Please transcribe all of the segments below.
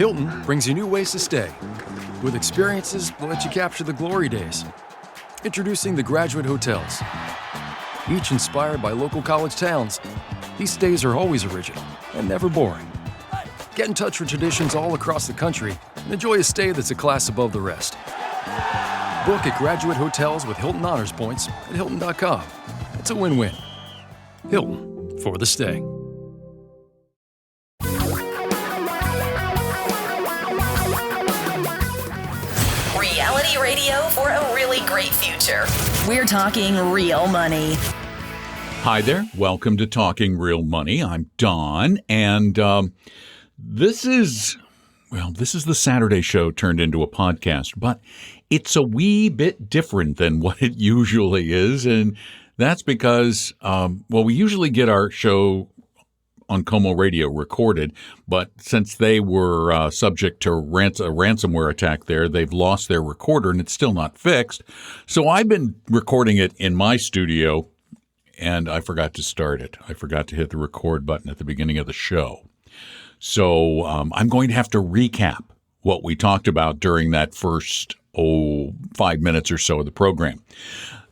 Hilton brings you new ways to stay, with experiences that let you capture the glory days. Introducing the Graduate Hotels. Each inspired by local college towns, these stays are always original and never boring. Get in touch with traditions all across the country and enjoy a stay that's a class above the rest. Book at Graduate Hotels with Hilton Honors Points at Hilton.com. It's a win-win. Hilton, for the stay. Reality radio for a really great future. We're talking real money. Hi there. Welcome to Talking Real Money. I'm Don, and this is the Saturday show turned into a podcast, but it's a wee bit different than what it usually is, and that's because, we usually get our show on Como Radio recorded, but since they were subject to a ransomware attack there, they've lost their recorder, and it's still not fixed. So I've been recording it in my studio, and I forgot to start it. I forgot to hit the record button at the beginning of the show. So I'm going to have to recap what we talked about during that first 5 minutes or so of the program.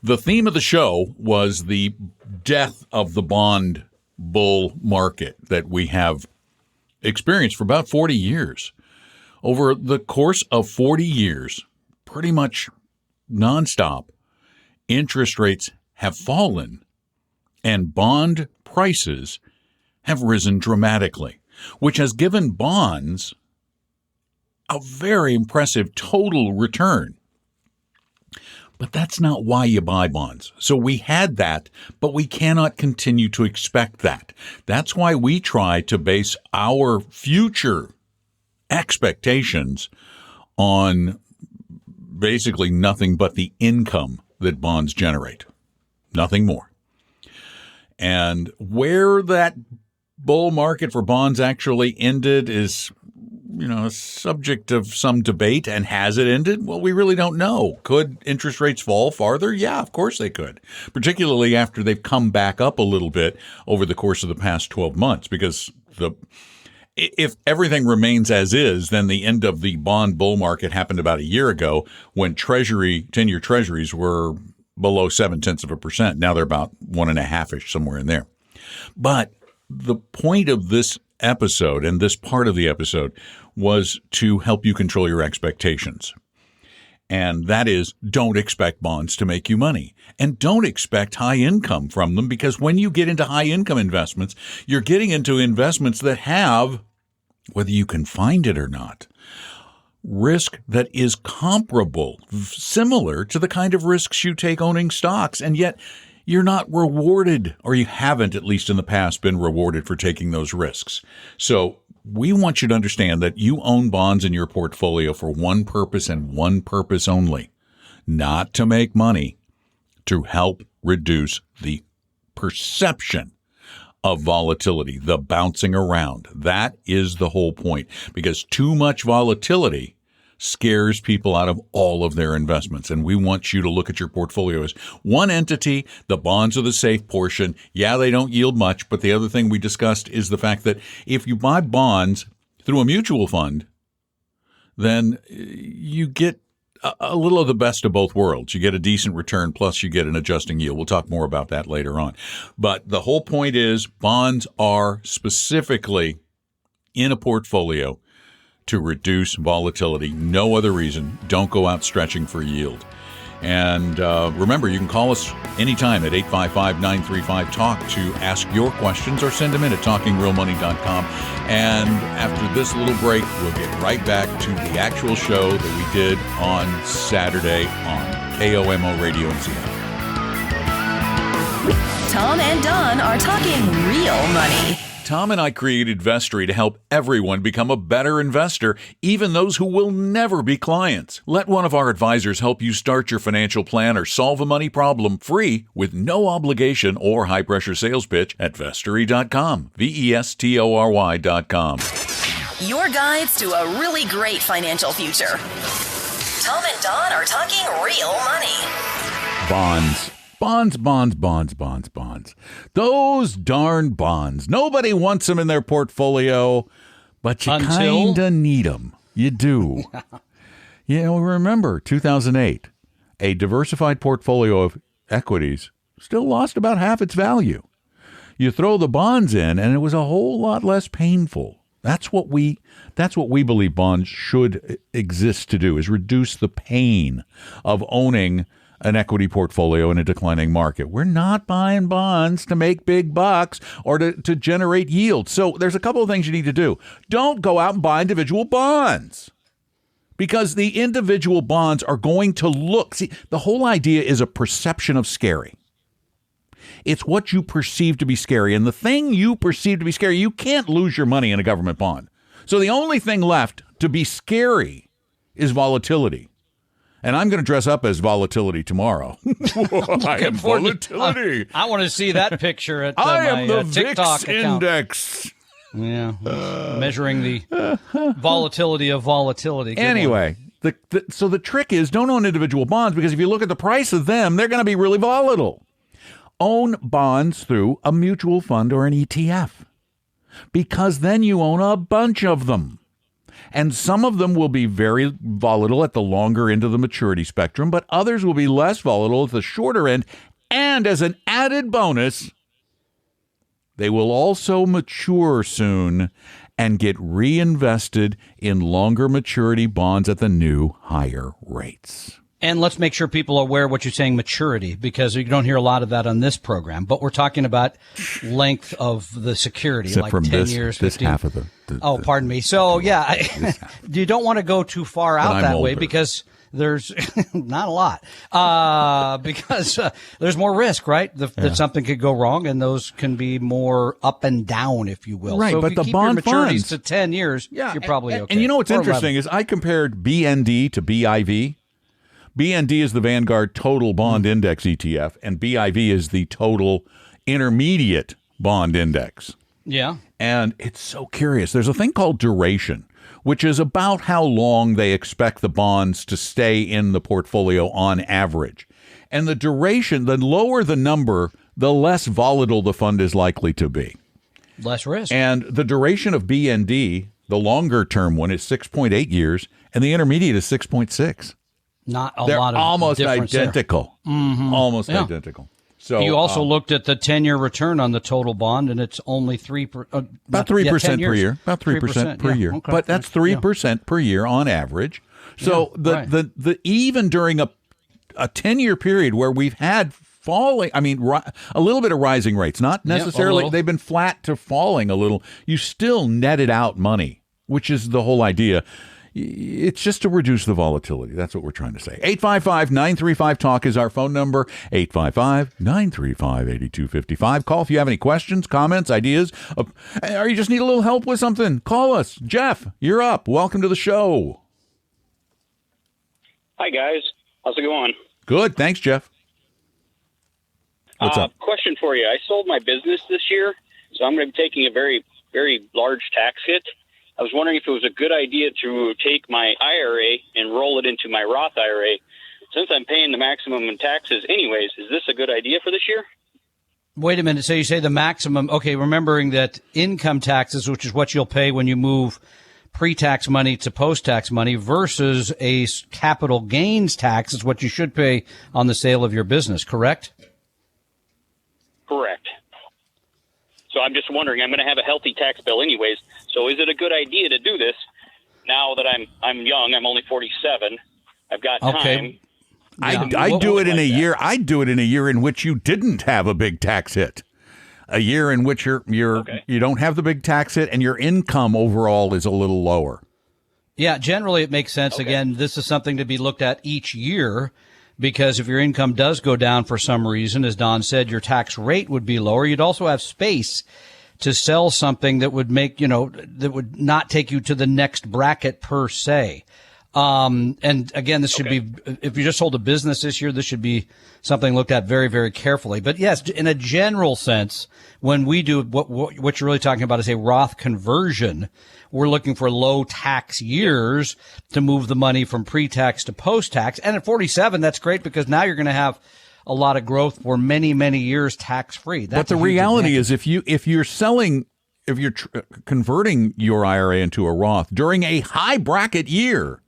The theme of the show was the death of the bond bull market that we have experienced for about 40 years. Over the course of 40 years, pretty much nonstop, interest rates have fallen and bond prices have risen dramatically, which has given bonds a very impressive total return. But that's not why you buy bonds. So we had that, but we cannot continue to expect that. That's why we try to base our future expectations on basically nothing but the income that bonds generate. Nothing more. And where that bull market for bonds actually ended is, a subject of some debate. And has it ended? Well, we really don't know. Could interest rates fall farther? Yeah, of course they could, particularly after they've come back up a little bit over the course of the past 12 months, because if everything remains as is, then the end of the bond bull market happened about a year ago when 10-year treasuries were below 0.7%. Now they're about 1.5-ish, somewhere in there. But the point of this episode and this part of the episode was to help you control your expectations. And that is, don't expect bonds to make you money, and don't expect high income from them, because when you get into high income investments, you're getting into investments that have, whether you can find it or not, risk that is comparable, similar to the kind of risks you take owning stocks, and yet you're not rewarded, or you haven't, at least in the past, been rewarded for taking those risks. So we want you to understand that you own bonds in your portfolio for one purpose and one purpose only, not to make money, to help reduce the perception of volatility, the bouncing around. That is the whole point, because too much volatility scares people out of all of their investments. And we want you to look at your portfolio as one entity. The bonds are the safe portion. Yeah, they don't yield much. But the other thing we discussed is the fact that if you buy bonds through a mutual fund, then you get a little of the best of both worlds. You get a decent return, plus you get an adjusting yield. We'll talk more about that later on. But the whole point is bonds are specifically in a portfolio to reduce volatility. No other reason. Don't go out stretching for yield. And remember, you can call us anytime at 855-935-TALK to ask your questions, or send them in at talkingrealmoney.com. And after this little break, we'll get right back to the actual show that we did on Saturday on KOMO Radio in Seattle. Tom and Don are talking real money. Tom and I created Vestory to help everyone become a better investor, even those who will never be clients. Let one of our advisors help you start your financial plan or solve a money problem free with no obligation or high-pressure sales pitch at Vestory.com, Vestory.com. Your guides to a really great financial future. Tom and Don are talking real money. Bonds. Bonds. Those darn bonds. Nobody wants them in their portfolio, but you Until- kind of need them. You do. Remember 2008, a diversified portfolio of equities still lost about half its value. You throw the bonds in, and it was a whole lot less painful. That's what we believe bonds should exist to do, is reduce the pain of owning an equity portfolio in a declining market. We're not buying bonds to make big bucks or to generate yield. So there's a couple of things you need to do. Don't go out and buy individual bonds, because the individual bonds are going to look. See, the whole idea is a perception of scary. It's what you perceive to be scary. And the thing you perceive to be scary, you can't lose your money in a government bond. So the only thing left to be scary is volatility. And I'm going to dress up as volatility tomorrow. I am volatility. I want to see that picture at I am my the TikTok VIX account. Index. Yeah, measuring the volatility of volatility. Good Anyway, so the trick is don't own individual bonds, because if you look at the price of them, they're going to be really volatile. Own bonds through a mutual fund or an ETF, because then you own a bunch of them. And some of them will be very volatile at the longer end of the maturity spectrum, but others will be less volatile at the shorter end. And as an added bonus, they will also mature soon and get reinvested in longer maturity bonds at the new higher rates. And let's make sure people are aware of what you're saying, maturity, because you don't hear a lot of that on this program. But we're talking about length of the security, Except like from 10 this, years, this 15. half of the Pardon me. So, yeah, you don't want to go too far out I'm that way, older. because there's not a lot, because there's more risk, right? That something could go wrong, and those can be more up and down, if you will. Right, so but if you the keep bond your maturities funds- to 10 years, you're probably okay. And you know what's Or interesting 11. is I compared BND to BIV. BND is the Vanguard Total Bond Index ETF, and BIV is the Total Intermediate Bond Index. Yeah. And it's so curious. There's a thing called duration, which is about how long they expect the bonds to stay in the portfolio on average. And the duration, the lower the number, the less volatile the fund is likely to be. Less risk. And the duration of BND, the longer term one, is 6.8 years, and the intermediate is 6.6. Not a They're lot of almost difference there. identical. Almost Yeah. identical. So You also looked at the 10-year return on the total bond, and it's only about 3% per year. About 3% per year. Okay. But that's 3% per year on average. So the even during a 10-year period where we've had falling, a little bit of rising rates, not necessarily, little. they've been flat to falling a little, you still netted out money, which is the whole idea. It's just to reduce the volatility. That's what we're trying to say. 855-935-TALK is our phone number. 855-935-8255. Call if you have any questions, comments, ideas, or you just need a little help with something. Call us. Jeff, you're up. Welcome to the show. Hi, guys. How's it going? Good. Thanks, Jeff. What's up? Question for you. I sold my business this year, so I'm going to be taking a very, very large tax hit. I was wondering if it was a good idea to take my IRA and roll it into my Roth IRA. Since I'm paying the maximum in taxes anyways, is this a good idea for this year? Wait a minute. So you say the maximum. Okay, remembering that income taxes, which is what you'll pay when you move pre-tax money to post-tax money, versus a capital gains tax is what you should pay on the sale of your business, correct? Correct. So I'm just wondering, I'm going to have a healthy tax bill anyways. So is it a good idea to do this now that I'm young? I'm only 47. I've got time. I'd do it in a year. I'd do it in a year in which you didn't have a big tax hit. A year in which you don't have the big tax hit and your income overall is a little lower. Yeah, generally it makes sense. Okay. Again, this is something to be looked at each year, because if your income does go down for some reason, as Don said, your tax rate would be lower. You'd also have space to sell something that would make, that would not take you to the next bracket per se. And again, this should be, if you just sold a business this year, this should be something looked at very, very carefully. But yes, in a general sense, when we do what you're really talking about is a Roth conversion, we're looking for low tax years to move the money from pre-tax to post-tax. And at 47, that's great, because now you're going to have a lot of growth for many, many years tax-free. But the reality is if you're selling converting your IRA into a Roth during a high bracket year,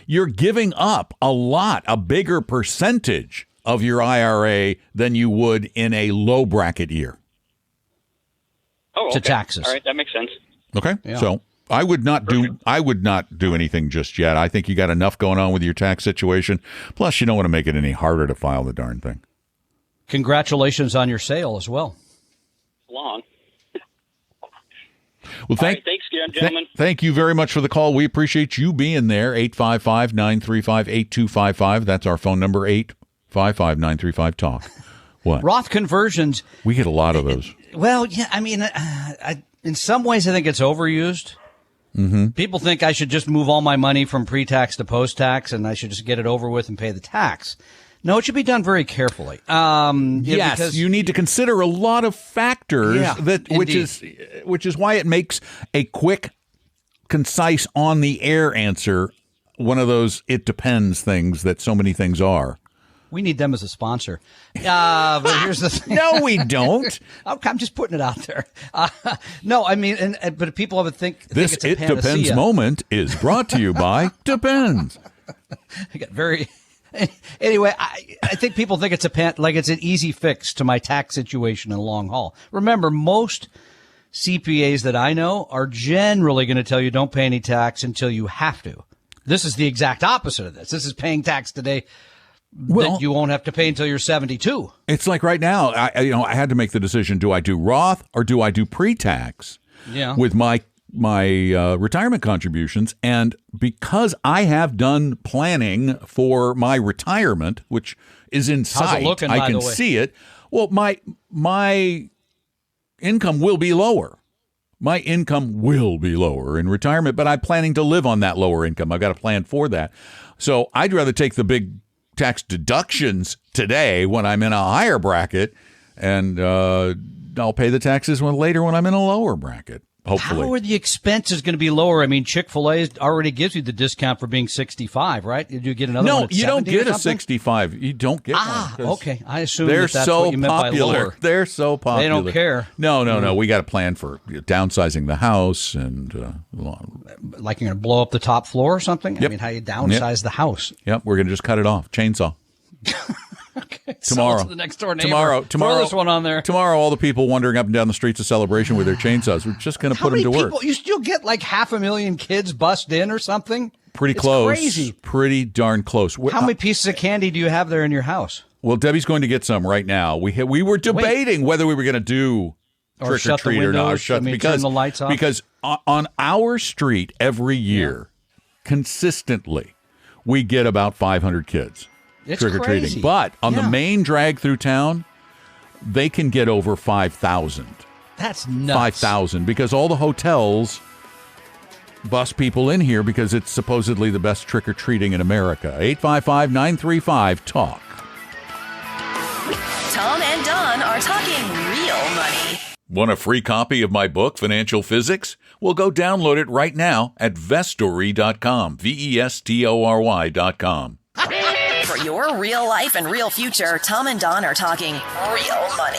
you're giving up a bigger percentage of your IRA than you would in a low bracket year. Oh, okay. To taxes. All right, that makes sense. Okay, Yeah. so I would not do anything just yet. I think you got enough going on with your tax situation. Plus, you don't want to make it any harder to file the darn thing. Congratulations on your sale as well. Long. Well, All right, thanks again, gentlemen. Thank you very much for the call. We appreciate you being there. 855-935-8255. That's our phone number, 855-935-TALK. What? Roth conversions. We get a lot of those. Well, yeah, I mean, in some ways, I think it's overused. Mm-hmm. People think I should just move all my money from pre-tax to post-tax, and I should just get it over with and pay the tax. No, it should be done very carefully. Yes, because you need to consider a lot of factors, Yeah, which is why it makes a quick, concise, on-the-air answer one of those it depends things that so many things are. we need them as a sponsor. But here's the thing. No, we don't. I'm just putting it out there. No, I mean, but people have think This it's a It panacea. Depends moment is brought to you by Depends. I got very. Anyway, I think people think it's it's an easy fix to my tax situation in the long haul. Remember, most CPAs that I know are generally going to tell you don't pay any tax until you have to. This is the exact opposite of this. This is paying tax today that you won't have to pay until you're 72. It's like right now, I had to make the decision: do I do Roth or do I do pre-tax? Yeah. With my retirement contributions, and because I have done planning for my retirement, which is in sight, How's it looking, I by can the way? see it. Well, my income will be lower. My income will be lower in retirement, but I'm planning to live on that lower income. I've got a plan for that. So I'd rather take the big tax deductions today when I'm in a higher bracket, and I'll pay the taxes later when I'm in a lower bracket. Hopefully. How are the expenses going to be lower? I mean, Chick-fil-A already gives you the discount for being 65, right? Did you get another one No, at you don't 70 get or a something? 65. You don't get one. 'Cause Okay. I assume They're that's so what you meant popular. by lower. They're so popular. They don't care. No. We got a plan for downsizing the house and. Like you're going to blow up the top floor or something? I Yep. mean, how you downsize the house. Yep, we're going to just cut it off. Chainsaw. Tomorrow. Sell it to the next door neighbor. Tomorrow. Throw this one on there. Tomorrow, all the people wandering up and down the streets of Celebration with their chainsaws. We're just going to How put them many to work. people? You still get like 500,000 kids bust in or something? Pretty It's close. Crazy. Pretty darn close. How many pieces of candy do you have there in your house? Well, Debbie's going to get some right now. We were debating whether we were going to do Or trick or shut the treat or not, or windows, shut I mean, because turn the lights off? Because on our street every year, consistently, we get about 500 kids It's trick or treating. crazy. But on the Yeah. main drag through town, they can get over 5,000. That's nuts. 5,000 because all the hotels bus people in here because it's supposedly the best trick or treating in America. 855-935-TALK. Tom and Don are talking real money. Want a free copy of my book, Financial Physics? Well, go download it right now at vestory.com, vestory.com. For your real life and real future, Tom and Don are talking real money.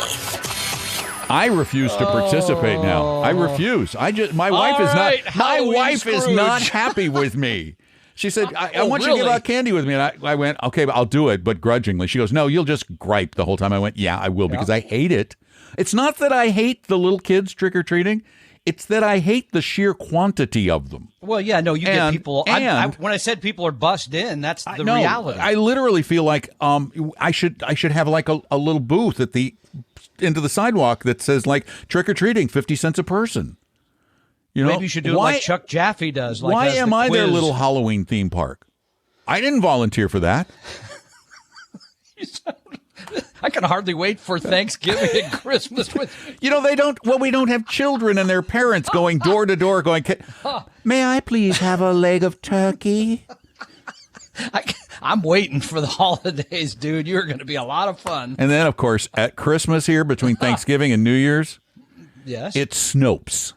I refuse to participate now. I refuse. My wife is right, not. My Halloween wife is Scrooge. not happy with me. She said, I want you to really? give out candy with me. And I went, okay, but I'll do it, but grudgingly. She goes, no, you'll just gripe the whole time. I went, yeah, I will, because I hate it. It's not that I hate the little kids trick-or-treating. It's that I hate the sheer quantity of them. Well, yeah, no, you get And- people. and- When I said people are bussed in, that's the No, reality. I literally feel like I should have like a little booth at the end of the sidewalk that says like trick-or-treating, 50 cents a person. You know, Maybe you should do it like Chuck Jaffe does. Like why has am the I their quiz. little Halloween theme park? I didn't volunteer for that. I can hardly wait for Thanksgiving and Christmas with. You know, we don't have children and their parents going door to door going, may I please have a leg of turkey? I'm waiting for the holidays, dude. You're going to be a lot of fun. And then, of course, at Christmas here, between Thanksgiving and New Year's, Yes. it's Snopes.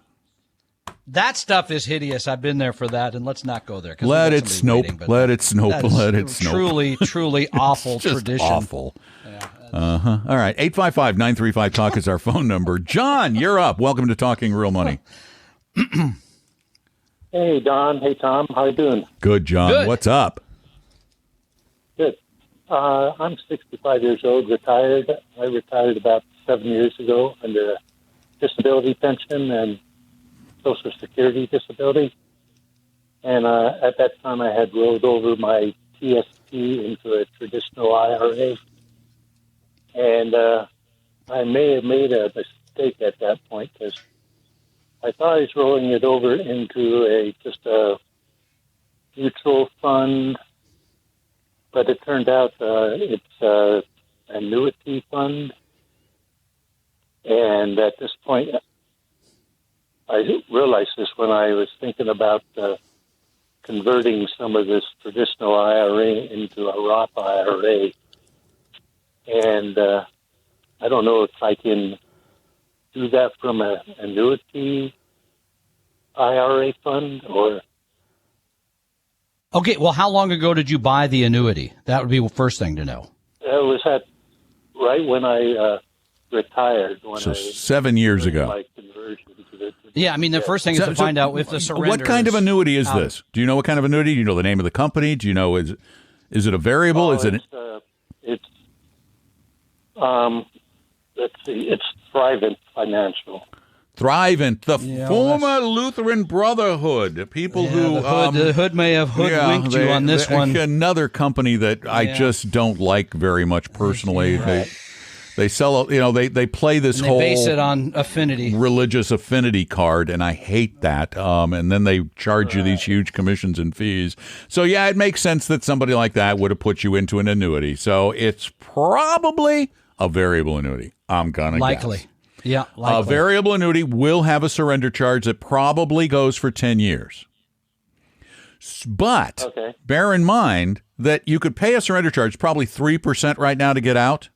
That stuff is hideous. I've been there for that, and let's not go there. 'cause Let we it got somebody waiting, snope, but let it snope, that is let it snope. Truly, truly awful Just tradition. awful. Uh-huh. All right. 855-935-TALK is our phone number. John, you're up. Welcome to Talking Real Money. Hey, Don. Hey, Tom. How you doing? Good, John. Good. What's up? Good. I'm 65 years old, retired. I retired about 7 years ago under a disability pension and Social Security disability. And at that time, I had rolled over my TSP into a traditional IRA. And I may have made a mistake at that point because I thought I was rolling it over into just a mutual fund, but it turned out it's an annuity fund. And at this point, I realized this when I was thinking about converting some of this traditional IRA into a Roth IRA. And I don't know if I can do that from an annuity IRA fund or... Okay, well, how long ago did you buy the annuity? That would be the first thing to know. It was right when I retired. So 7 years ago. My conversion to the, Yeah, I mean, the first thing is to find out if the surrender. What kind of annuity is this? Do you know what kind of annuity? Do you know the name of the company? Do you know, is it a variable? Is it? Let's see, it's Thrivent Financial. Thrivent, the Yeah, former Lutheran Brotherhood. People who the hood may have hoodwinked you on this one. Another company that I just don't like very much personally. Right. They sell, they play this And they whole base it on affinity. religious affinity card, and I hate that. And then they charge you these huge commissions and fees. So yeah, it makes sense that somebody like that would have put you into an annuity. So it's probably a variable annuity. I'm gonna Likely. guess. Yeah, likely. A variable annuity will have a surrender charge that probably goes for 10 years. But bear in mind that you could pay a surrender charge, probably 3% right now to get out.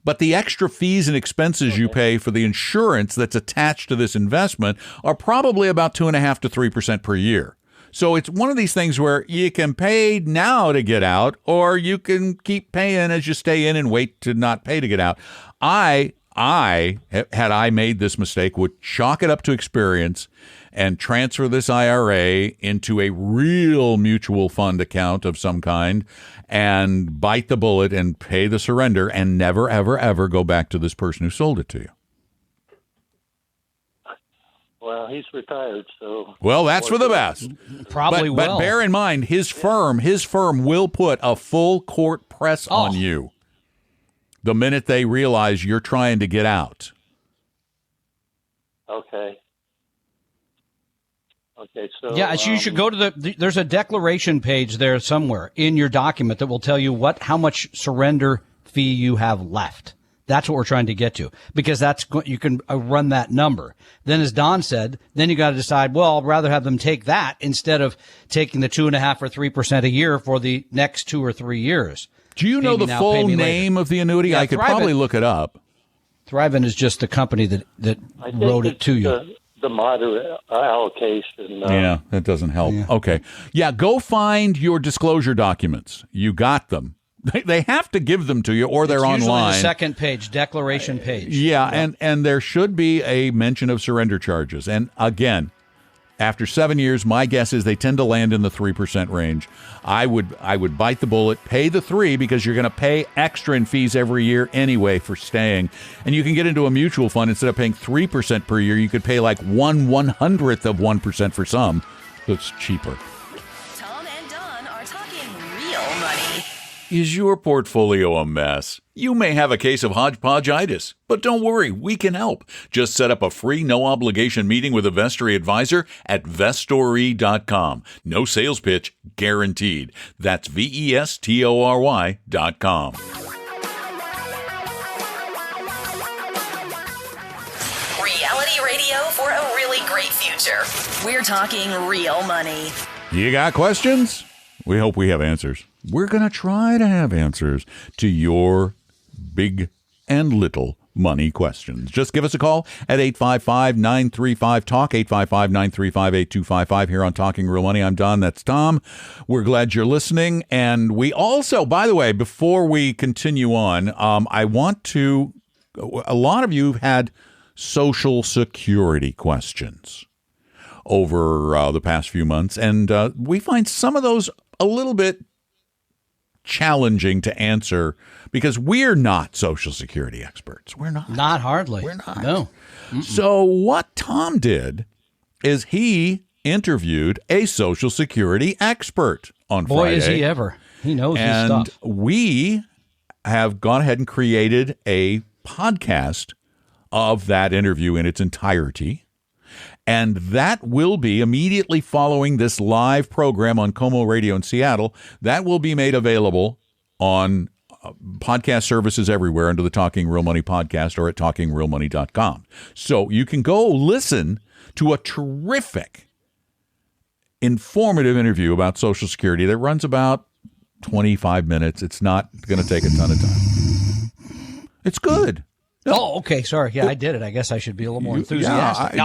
But the extra fees and expenses you pay for the insurance that's attached to this investment are probably about 2.5% to 3% per year. So it's one of these things where you can pay now to get out, or you can keep paying as you stay in and wait to not pay to get out. Had I made this mistake, would chalk it up to experience and transfer this IRA into a real mutual fund account of some kind and bite the bullet and pay the surrender and never, ever, ever go back to this person who sold it to you. Well, he's retired, so... Well, that's for the best. Probably will. But bear in mind, his firm will put a full court press on you the minute they realize you're trying to get out. Okay, so... Yeah, so you should go to there's a declaration page there somewhere in your document that will tell you how much surrender fee you have left. That's what we're trying to get to, because you can run that number. Then, as Don said, then you got to decide, well, I'd rather have them take that instead of taking the 2.5% or 3% a year for the next 2 or 3 years. Do you know the full name of the annuity? Yeah, I could probably look it up. Thrivent is just the company that wrote it to you. The moderate allocation. Yeah, that doesn't help. Yeah. Okay. Yeah, go find your disclosure documents. You got them. They have to give them to you, or they're online. Usually the second page, declaration page. Yeah, and there should be a mention of surrender charges. And again, after 7 years, my guess is they tend to land in the 3% range. I would bite the bullet, pay the 3%, because you're going to pay extra in fees every year anyway for staying. And you can get into a mutual fund. Instead of paying 3% per year, you could pay like 1/100th of 1% for some. So it's cheaper. Tom and Don are talking real money. Is your portfolio a mess? You may have a case of hodgepodgeitis, but don't worry, we can help. Just set up a free, no-obligation meeting with a Vestory advisor at Vestory.com. No sales pitch, guaranteed. That's Vestory.com. Reality radio for a really great future. We're talking real money. You got questions? We hope we have answers. We're going to try to have answers to your big and little money questions. Just give us a call at 855-935-TALK, 855-935-8255 here on Talking Real Money. I'm Don. That's Tom. We're glad you're listening. And we also, by the way, before we continue on, I want to, a lot of you have had Social Security questions over the past few months, and we find some of those a little bit challenging to answer because we're not Social Security experts. We're not. Not hardly. We're not. No. So what Tom did is he interviewed a Social Security expert on Friday. Boy, is he ever. He knows his And stuff. we have gone ahead and created a podcast of that interview in its entirety. And that will be immediately following this live program on Como Radio in Seattle. That will be made available on podcast services everywhere under the Talking Real Money podcast or at talkingrealmoney.com. So you can go listen to a terrific, informative interview about Social Security that runs about 25 minutes. It's not going to take a ton of time. It's good. Oh, okay. Sorry. Yeah, I did it. I guess I should be a little more enthusiastic.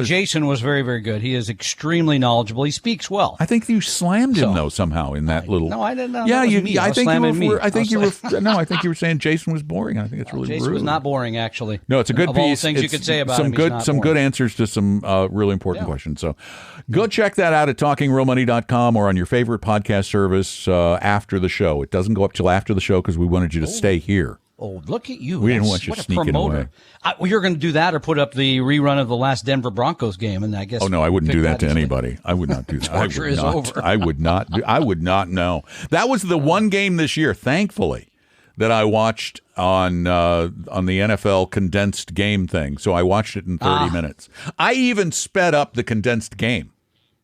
Jason was very, very good. He is extremely knowledgeable. He speaks well. I think you slammed him though somehow in that little. No, I didn't know. Yeah, I think you were saying Jason was boring. I think it's really Jason rude. was not boring, actually. No, it's a good of piece. All the things you could say about him, some good answers to some really important questions. So, go check that out at talkingrealmoney.com or on your favorite podcast service after the show. It doesn't go up till after the show because we wanted you to stay here. Oh, look at you. We didn't want you sneaking away. You're going to do that or put up the rerun of the last Denver Broncos game, and I guess. Oh, no, I wouldn't do that to anybody. I would not do that. Torture is over. I would not know. That was the one game this year, thankfully, that I watched on the NFL condensed game thing. So I watched it in 30 minutes. I even sped up the condensed game.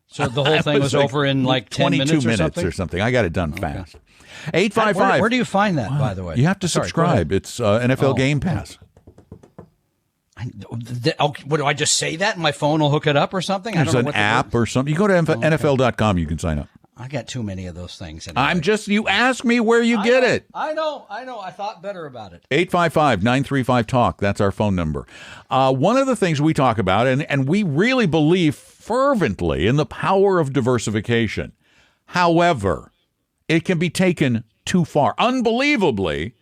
So the whole thing was over in like 10 minutes or something. I got it done fast. 855. Where do you find that, by the way? You have to subscribe. It's NFL Game Pass. What do I just say that and my phone will hook it up or something? There's an app or something. You go to NFL.com, you can sign up. I got too many of those things. Anyway. You ask me where you get it. I know. I thought better about it. 855-935-TALK. That's our phone number. One of the things we talk about, and we really believe fervently in the power of diversification. However, it can be taken too far. Unbelievably,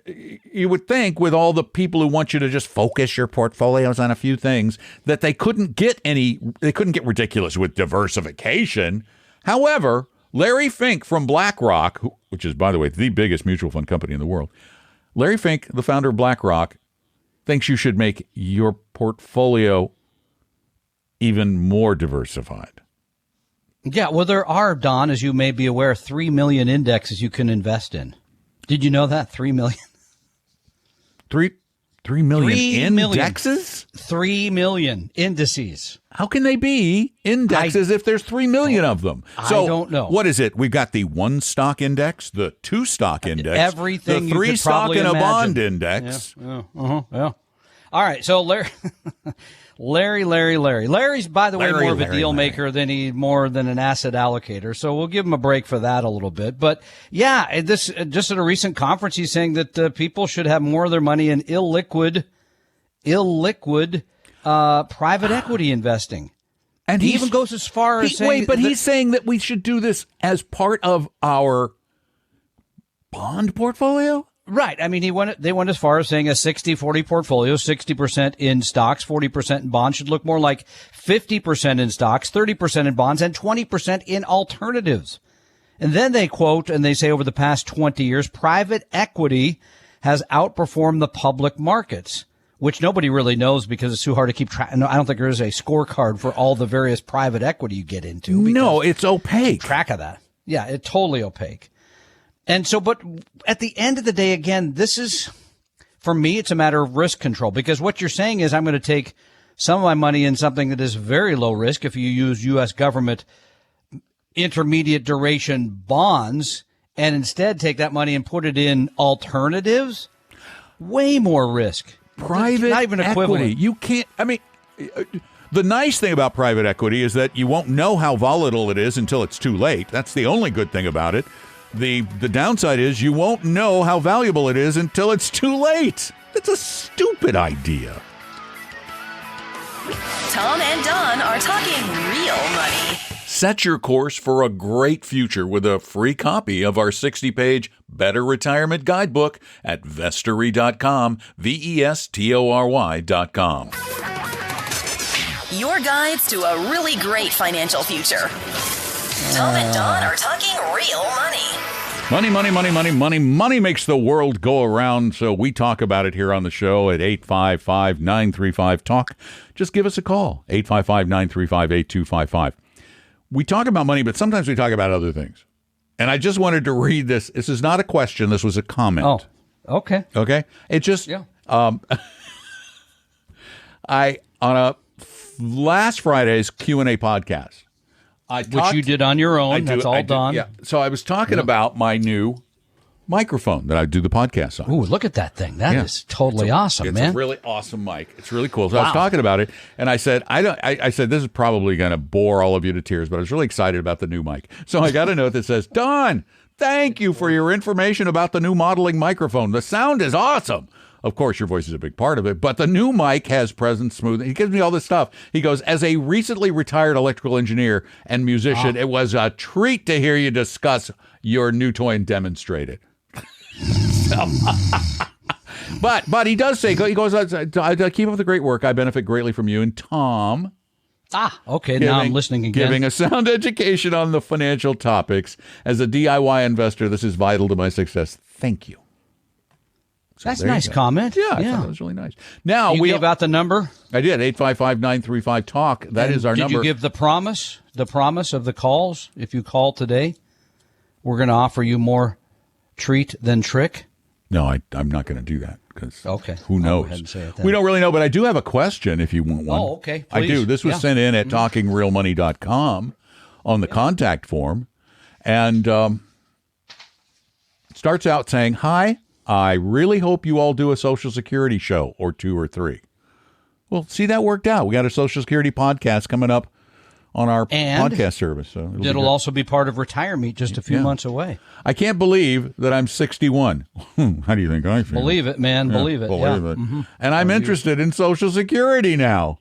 you would think with all the people who want you to just focus your portfolios on a few things that they couldn't get ridiculous with diversification. However, Larry Fink from BlackRock, which is, by the way, the biggest mutual fund company in the world, Larry Fink, the founder of BlackRock, thinks you should make your portfolio even more diversified. Yeah, well, there are, Don, as you may be aware, 3 million indexes you can invest in. Did you know that? 3 million? 3 million indexes? 3 million indices. How can they be indexes if there's 3 million of them? So, I don't know. What is it? We've got the 1 stock index, the 2 stock index, everything the 3 stock and a bond index. Yeah. All right. So Larry's, by the way, more of a deal maker than more than an asset allocator. So we'll give him a break for that a little bit. But yeah, this just at a recent conference, he's saying that people should have more of their money in illiquid private equity investing. And he even goes as far as saying... he's saying that we should do this as part of our bond portfolio? Right. I mean, they went as far as saying a 60-40 portfolio, 60% in stocks, 40% in bonds should look more like 50% in stocks, 30% in bonds, and 20% in alternatives. And then they quote, and they say over the past 20 years, private equity has outperformed the public markets, which nobody really knows because it's too hard to keep track. No, I don't think there is a scorecard for all the various private equity you get into. No, it's opaque. Track of that. Yeah, it's totally opaque. And so, but at the end of the day, again, for me, it's a matter of risk control, because what you're saying is I'm going to take some of my money in something that is very low risk. If you use U.S. government intermediate duration bonds and instead take that money and put it in alternatives, way more risk. Private not even equivalent. Equity. You can't, the nice thing about private equity is that you won't know how volatile it is until it's too late. That's the only good thing about it. The downside is you won't know how valuable it is until it's too late. That's a stupid idea. Tom and Don are talking real money. Set your course for a great future with a free copy of our 60-page Better Retirement Guidebook at vestory.com, vestory.com. Your guides to a really great financial future. Tom and Don are talking real money. Money, money, money, money, money. Money makes the world go around, so we talk about it here on the show at 855-935-TALK. Just give us a call, 855-935-8255. We talk about money, but sometimes we talk about other things. And I just wanted to read this. This is not a question. This was a comment. Oh, okay. Okay? It just, Yeah. Last Friday's Q&A podcast, Which you did on your own. That's all done. Yeah. So I was talking about my new microphone that I do the podcast on. Ooh, look at that thing. That is totally awesome, man. It's a really awesome mic. It's really cool. So I was talking about it, and I said, I said, this is probably going to bore all of you to tears, but I was really excited about the new mic. So I got a note that says, Don, thank you for your information about the new modeling microphone. The sound is awesome. Of course, your voice is a big part of it, but the new mic has presence smooth. He gives me all this stuff. He goes, as a recently retired electrical engineer and musician, it was a treat to hear you discuss your new toy and demonstrate it. But he does say, he goes, I keep up the great work. I benefit greatly from you and Tom. Okay. Now I'm listening again. Giving a sound education on the financial topics. As a DIY investor, this is vital to my success. Thank you. So that's a nice comment. Yeah, I thought that was really nice. Now you gave out the number? I did, 855-935-TALK. That is our number. Did you give the promise of the calls? If you call today, we're going to offer you more treat than trick? No, I'm not going to do that because who knows? I'll go ahead and say it then. We don't really know, but I do have a question if you want one. Oh, okay. I do. Please. This was sent in at talkingrealmoney.com on the contact form. And starts out saying, hi, I really hope you all do a Social Security show or 2 or 3. Well, see, that worked out. We got a Social Security podcast coming up on our podcast service. So it'll also be part of Retire Meet just a few months away. I can't believe that I'm 61. How do you think I feel? Believe it, man. Believe it. Believe it. Mm-hmm. And I'm interested in Social Security now.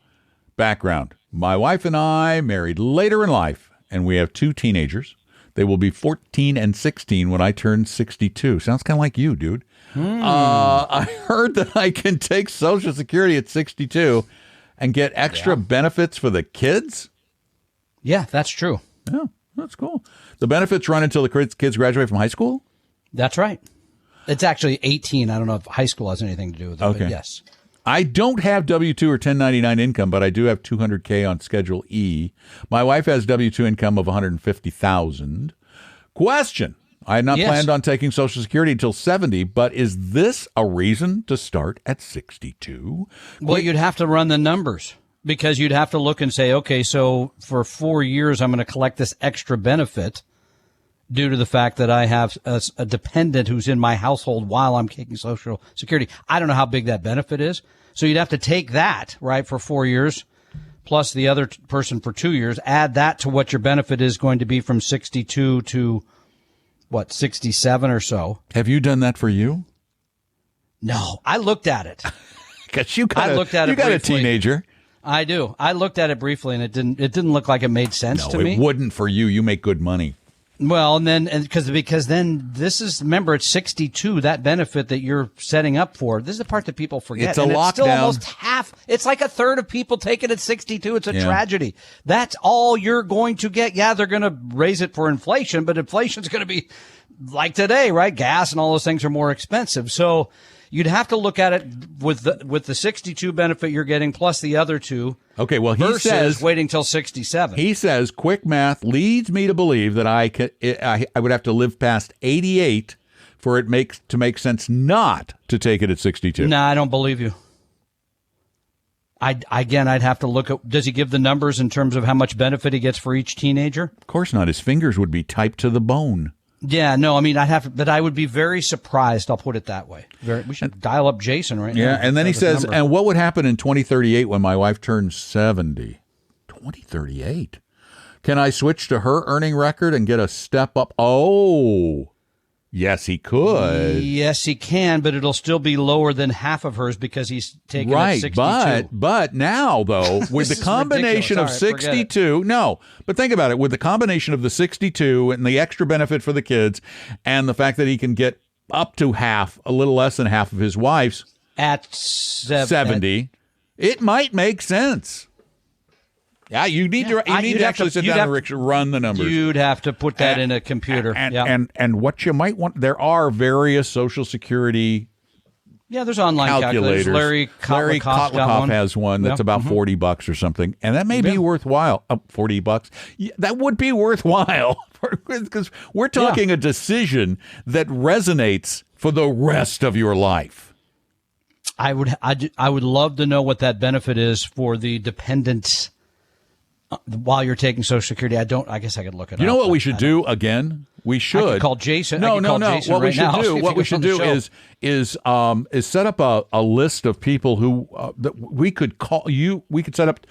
Background. My wife and I married later in life, and we have 2 teenagers. They will be 14 and 16 when I turn 62. Sounds kind of like you, dude. I heard that I can take Social Security at 62 and get extra benefits for the kids. Yeah, that's true. Yeah, that's cool. The benefits run until the kids graduate from high school? That's right. It's actually 18. I don't know if high school has anything to do with it, but yes. I don't have W-2 or 1099 income, but I do have $200K on Schedule E. My wife has W-2 income of $150,000. Question. I had not planned on taking Social Security until 70, but is this a reason to start at 62? Well, you'd have to run the numbers because you'd have to look and say, okay, so for 4 years, I'm going to collect this extra benefit due to the fact that I have a dependent who's in my household while I'm taking Social Security. I don't know how big that benefit is. So you'd have to take that, right, for 4 years, plus the other person for 2 years, add that to what your benefit is going to be from 62 to, 67 or so. Have you done that for you? No, I looked at it. Because you got a teenager. I do. I looked at it briefly, and it didn't look like it made sense to me. No, it wouldn't for you. You make good money. Well, because then this is, remember, it's 62, that benefit that you're setting up for. This is the part that people forget. It's a lockdown. It's still almost half. It's like a third of people take it at 62. It's a tragedy. That's all you're going to get. Yeah, they're going to raise it for inflation, but inflation's going to be like today, right? Gas and all those things are more expensive. So you'd have to look at it with the 62 benefit you're getting plus the other 2. Okay, well, he says waiting till 67. He says quick math leads me to believe that I would have to live past 88 for it to make sense not to take it at 62. No, I don't believe you. I'd have to look at, does he give the numbers in terms of how much benefit he gets for each teenager? Of course not. His fingers would be typed to the bone. Yeah, no, I mean, but I would be very surprised. I'll put it that way. We should dial up Jason right now. Yeah, and then he says, and what would happen in 2038 when my wife turns 70? 2038? Can I switch to her earning record and get a step up? Oh, Yes, he could. Yes, he can, but it'll still be lower than half of hers because he's taking Right, 62. but now, though, with the This is combination of ridiculous. All right, forget 62, no, but think about it, with the combination of the 62 and the extra benefit for the kids and the fact that he can get up to half, a little less than half of his wife's At 70, it might make sense. Yeah, you need to you'd have actually to- sit you'd down have- and run the numbers. You'd have to put that in a computer. And what you might want, there are various Social Security Yeah, there's online calculators. calculators. Larry Kotlikov got one. has one that's Yeah. about $40 or something, and that may be Yeah. worthwhile. $40, yeah, that would be worthwhile because we're talking a decision that resonates for the rest of your life. I would love to know what that benefit is for the dependents while you're taking Social Security. I guess I could look it up. You know what we should do again? We should I could call Jason. No, I could no, call no. Jason What we right should now. See do? if What he we goes on should the do show. is set up a list of people who that we could call you. We could set up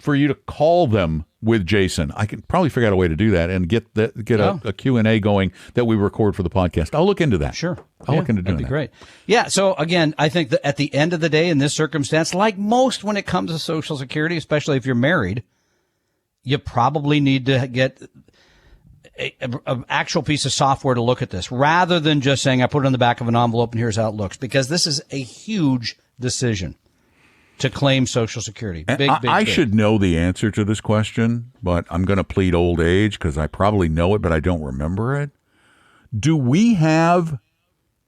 for you to call them with Jason. I can probably figure out a way to do that and get a Q&A going that we record for the podcast. I'll look into that. Sure. I'll look into doing that'd be that. great. Yeah. So again, I think that at the end of the day, in this circumstance, like most when it comes to Social Security, especially if you're married, you probably need to get an actual piece of software to look at this rather than just saying, I put it on the back of an envelope and here's how it looks, because this is a huge decision to claim Social Security. Big. I should know the answer to this question, but I'm going to plead old age because I probably know it, but I don't remember it. Do we have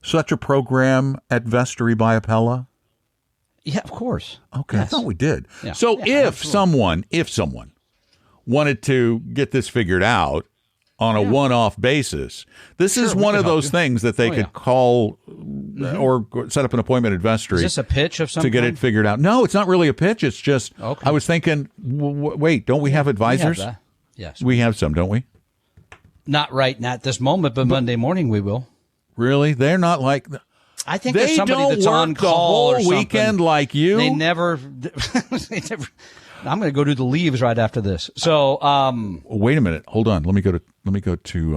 such a program at Vestry by Appella? Yeah, of course. Okay, I Yes. thought we did. Yeah. So Yeah, if someone wanted to get this figured out on a one-off basis, this is we one can of help those you. things that they Oh, could yeah. call or set up an appointment at Vestry. Is this a pitch of some to get kind? it figured out? No, it's not really a pitch. It's just Okay. I was thinking. Wait, don't we have We have advisors? that. Yes. We have some, don't we? Not right now at this moment, but Monday morning we will. Really? They're not like I think there's they somebody don't that's work on the call whole or something. weekend like you. They never. I'm going to go do the leaves right after this. So, Wait a minute. Hold on. Let me go to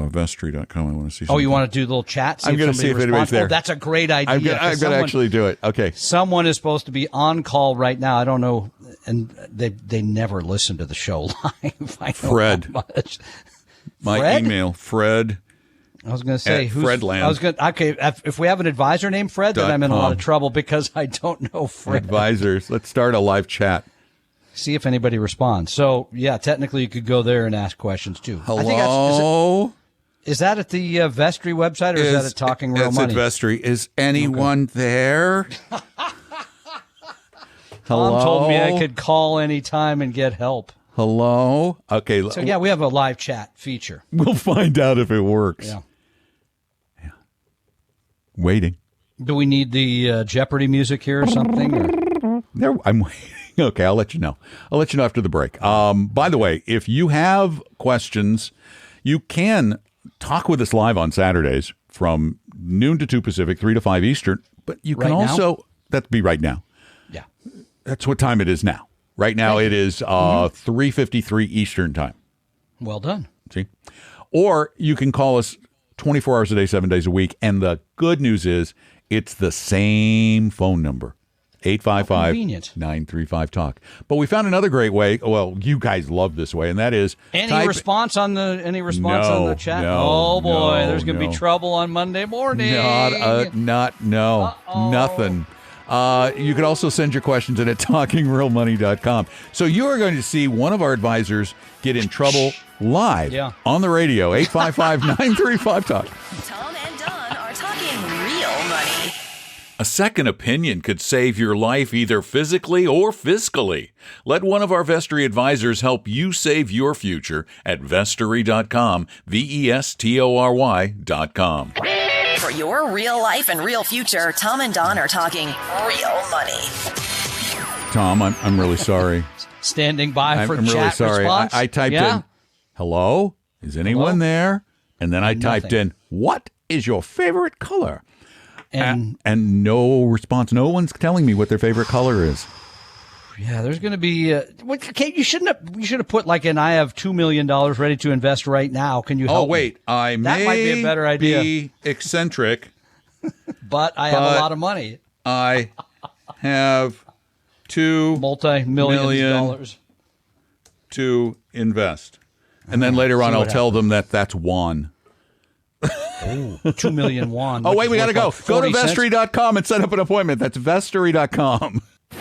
vestry.com. I want to see. oh, Something. you want to do a little chat? I'm going to see if anybody's there. Oh, that's a great idea. I've got 'cause to actually do it. Okay. Someone is supposed to be on call right now. I don't know, and they never listen to the show live. I know Fred. how much. My Fred? email, Fred. I was going to say At who's Fredland. I was going. Okay, if we have an advisor named Fred, then I'm in a lot of trouble because I don't know Fred. Advisors. Let's start a live chat. See if anybody responds. So yeah, technically you could go there and ask questions too. Hello. I think is that at the Vestry website or is that at Talking Real it's Money? at Vestry. Is anyone there? Hello. Tom told me I could call anytime and get help. Hello. Okay. So yeah, we have a live chat feature. We'll find out if it works. Yeah. Waiting. Do we need the Jeopardy music here or something? Or? There, I'm waiting. Okay, I'll let you know. I'll let you know after the break. By the way, if you have questions, you can talk with us live on Saturdays from noon to 2 Pacific, 3 to 5 Eastern. But you can Right now? also, that'd be right now. Yeah. That's what time it is now. Right now it is 3:53 Eastern time. Well done. See? Or you can call us 24 hours a day, 7 days a week. And the good news is it's the same phone number. 855-935-TALK. But we found another great way. Well, you guys love this way, and that is Any response on the chat? Oh boy, there's going to be trouble on Monday morning. Nothing. You could also send your questions in at talkingrealmoney.com. So you are going to see one of our advisors get in trouble live on the radio. 855-935-TALK. Tom and Don are talking real money. A second opinion could save your life either physically or fiscally. Let one of our Vestry advisors help you save your future at Vestry.com, VESTORY.com. For your real life and real future, Tom and Don are talking real money. Tom, I'm really sorry. Standing by for I'm really chat sorry. response. I typed in, hello? Is anyone there? And then I typed Nothing. in, what is your favorite color? And And no response. No one's telling me what their favorite color is. Yeah, there's going to be. You should have put like I have $2 million ready to invest right now. Can you help? Oh wait, That might be a better idea. Be eccentric, but I have a lot of money. I have $2 multi-millions to invest, and then later on I'll tell them that that's won. 2 million won. Oh wait, we got to go. Go to Vestory.com and set up an appointment. That's Vestory.com. We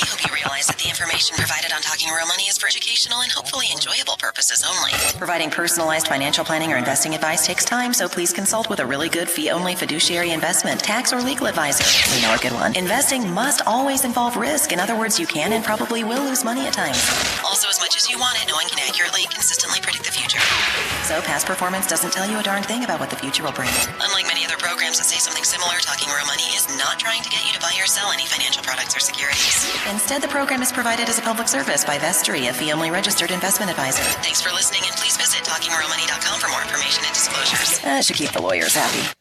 hope you realize that the information provided on Talking Real Money is for educational and hopefully enjoyable purposes only. Providing personalized financial planning or investing advice takes time, so please consult with a really good fee-only fiduciary investment, tax, or legal advisor. We know a good one. Investing must always involve risk. In other words, you can and probably will lose money at times. Also, as much as you want it, no one can accurately, consistently predict the future. So past performance doesn't tell you a darn thing about what the future will bring. Unlike many other programs that say something similar, Talking Real Money is not trying to get you to buy or sell any financial products or securities. Instead, the program is provided as a public service by Vestory, a fee-only registered investment advisor. Thanks for listening, and please visit TalkingRealMoney.com for more information and disclosures. That should keep the lawyers happy.